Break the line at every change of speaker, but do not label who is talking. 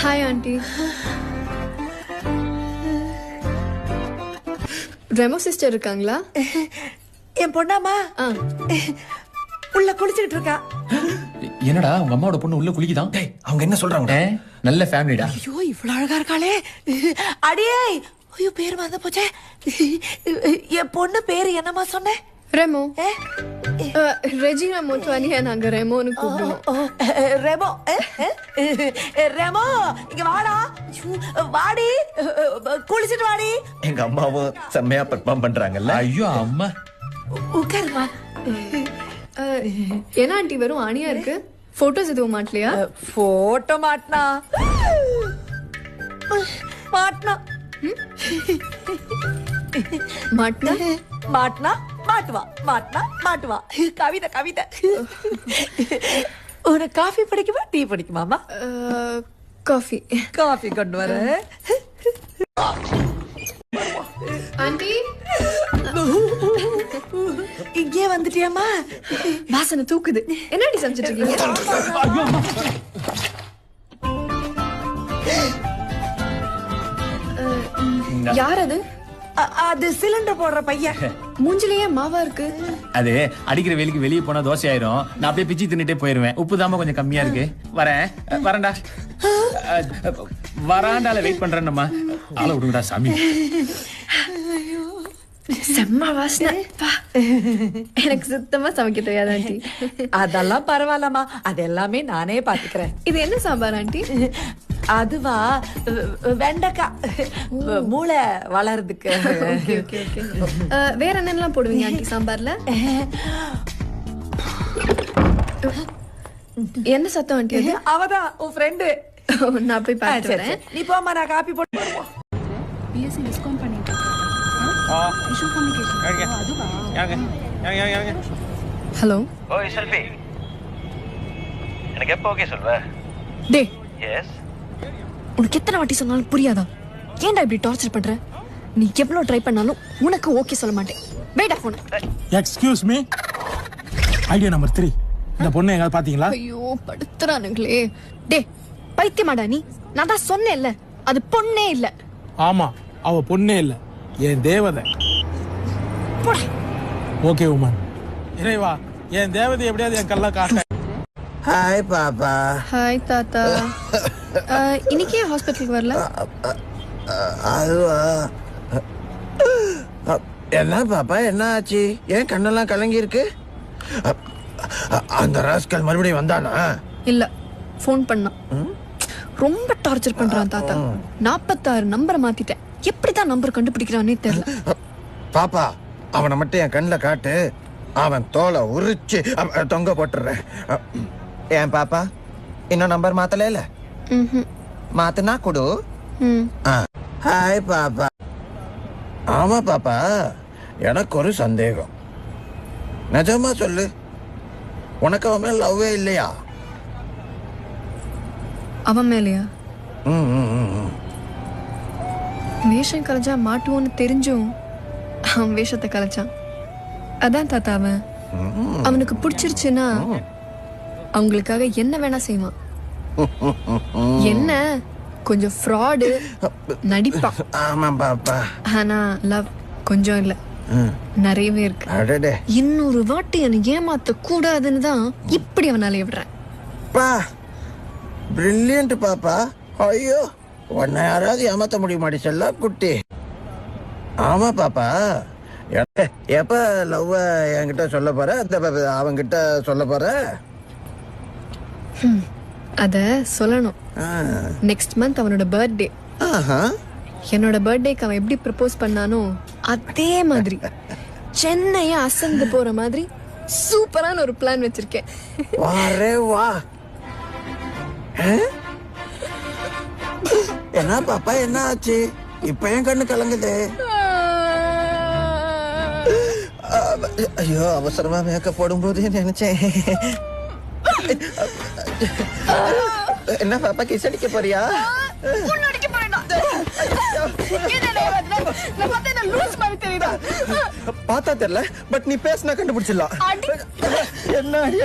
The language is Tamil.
Hi aunty. ரெமோ சிஸ்டர் இருக்காங்களா?
என் பொண்ணாமா உள்ள குளிச்சுட்டு இருக்கா.
என்னடா உங்க அம்மாவோட பொண்ணு உள்ள குளிக்குதான்?
டேய் அவங்க என்ன சொல்றாங்க?
நல்ல ஃபேமிலிடா.
ஐயோ இவ்வளவு அழகா இருக்காளே. அடியே ஐயோ பேர் மறந்து போச்சே. என் பொண்ணு பேரு என்னமா சொன்ன?
ரெமோ. ரெஜினா மோட்வானியா நாங்க ரெமோன்னு கூப்பிடுவோம்.
ரெமோ ரெமோ இங்க வாடா. வாடி குளிச்சுட்டு வாடி.
எங்க அம்மாவும் செம்மையா பெர்ஃபார்ம் பண்றாங்கல்ல.
ஐயோ அம்மா
உட்காருமா.
என்ன ஆண்டி வெறும் ஆணியா இருக்கு? போட்டோஸ் எதுவும் மாட்டலையா?
போட்டோ மாட்டினா மாட்டினா
மாட்டினா
மாட்டினா மாட்டுவா மாட்டினா மாட்டுவா. கவிதை கவிதை. உனக்கு காஃபி பிடிக்குமா டீ பிடிக்குமாமா?
காஃபி.
காஃபி கொண்டு வர.
ஆண்டி
இங்கே வந்துட்டியாமா?
வாசனை தூக்குது. என்னடி சமைச்சிட்டு இருக்கீங்க? யார் அது?
அது சிலிண்டர் போடுற பையன்.
மூஞ்சிலேயே மாவா இருக்கு.
அது அடிக்கிற வேலைக்கு வெளியே போனா தோசை ஆயிரும். நான் அப்படியே பிச்சு தின்னுட்டே போயிருவேன். உப்பு தாம கொஞ்சம் கம்மியா இருக்கு. வரேன்டா. வராண்டால வெயிட் பண்றேன்னுமா. ஆள விடுங்கடா சாமி.
செம்ம வாசனை. எனக்கு சுத்தமா சமைக்க தெரியாது ஆண்டி.
அதெல்லாம் பரவாயில்லம்மா, அது எல்லாமே நானே பாத்துக்கிறேன்.
இது என்ன சாம்பார் ஆண்டி?
அதுவா வெண்டைக்காய் மூளை வளர்றதுக்கு.
வேற என்னெல்லாம் போடுவீங்க ஆண்டி சாம்பார்ல? என்ன சத்தம் ஆண்டி அது?
அவதான் உன் ஃப்ரெண்டு.
நான் போய் பார்த்துறேன்.
நீ போமா, நான் காப்பி போட்டு.
பிஎஸ்சி டிஸ்கவுண்ட் பண்ணிட்டு விஷுவல் கம்யூனிகேஷன். அதுவா?
ஹலோ.
ஓய் செல்வி, எனக்கு எப்போ ஓகே சொல்வ?
டே,
எஸ்.
உனக்கு எத்தனை வாட்டி சொன்னாலும் புரியாதா? ஏன்டா இப்படி டார்ச்சர் பண்ற? நீ எவ்வளவு ட்ரை பண்ணாலும் உனக்கு ஓகே சொல்ல மாட்டேன். Wait phone.
Excuse me. Idea number 3. இந்த பொண்ணு எங்க பாத்தீங்களா?
ஐயோ படுத்துறானுங்களே. டே பைத்தியமாடா நீ? நான் தான் சொன்னேன்ல அது பொண்ணே இல்ல.
ஆமா, அவ பொண்ணே இல்ல, என் தேவதை. Okay woman. இறைவா, என் தேவதை எப்படியாவது என் கல்ல காட்ட.
ஹாய் பாப்பா.
ஹாய் தாத்தா. இன்னைக்கே ஹாஸ்பிட்டலுக்கு வரல?
அதுவா, என்ன பாப்பா என்ன ஆச்சு? ஏன் கண்ணெல்லாம் கலங்கி இருக்கு? அந்த ராஸ்கல் மறுபடியும் வந்தானா?
இல்ல, ஃபோன் பண்ணான். ரொம்ப டார்ச்சர் பண்றான் தாத்தா. 46 நம்பரை மாத்திட்டேன். எப்படிதான் நம்பர் கண்டுபிடிக்கிறானே தெரியல.
பாப்பா அவனை மட்டும் என் கண்ணில் காட்டு, அவன் தோலை உரிச்சு தொங்க போட்டுறேன். ஏன் பாப்பா இன்னும் நம்பர் மாத்தல? இல்ல மாத்துனா கொடு. ஹாய் பாப்பா. ஆமா பாப்பா, எனக்கு ஒரு சந்தேகம். நிஜமா சொல்லு, உனக்கு அவன் மேல லவ்வே இல்லையா?
அவன் மேலையா? வேஷம் கலைச்சா மாட்டுவோன்னு தெரிஞ்சும் அவன் வேஷத்தை கலைச்சான். அதான் தாத்தா, அவன் அவனுக்கு பிடிச்சிருச்சுன்னா அவங்களுக்காக என்ன வேணா செய்வான். என்ன கொஞ்சம் ஃப்ராடு நடிப்பான்.
ஆமா பாப்பா.
ஆனா லவ் கொஞ்சம் இல்ல, நிறையவே இருக்கு.
அடடே,
இன்னொரு வாட்டி என்னை ஏமாத்த கூடாதுன்னு தான் இப்படி அவனால விடுறேன்.
பா பிரில்லியன்ட் பாப்பா. ஐயோ, உன்னை யாராவது ஏமாத்த முடியுமாடி செல்ல குட்டி? ஆமா பாப்பா. எப்ப லவ் என்கிட்ட சொல்ல போற? அவங்கிட்ட சொல்ல போற?
அத சொல்லணும். நெக்ஸ்ட் மந்த் அவனோட பர்த்டே. என்னோட பர்த்டேக்கு அவன் எப்படி ப்ரப்போஸ் பண்ணானோ அதே மாதிரி சென்னைய அசந்து போற மாதிரி சூப்பரான ஒரு பிளான் வச்சிருக்கேன்.
வாரே வா. என்ன பாப்பா என்ன ஆச்சு? இப்ப என் கண்ணு கலங்குது. ஐயோ, அவசரமா மேக்கப் போடும்போது நினைச்சேன். என்ன பாப்பா கிஸ் அடிக்க போறியா? பார்த்தா தெரியல, பட் நீ பேசினா கண்டுபிடிச்சிடலாம். என்ன அடி?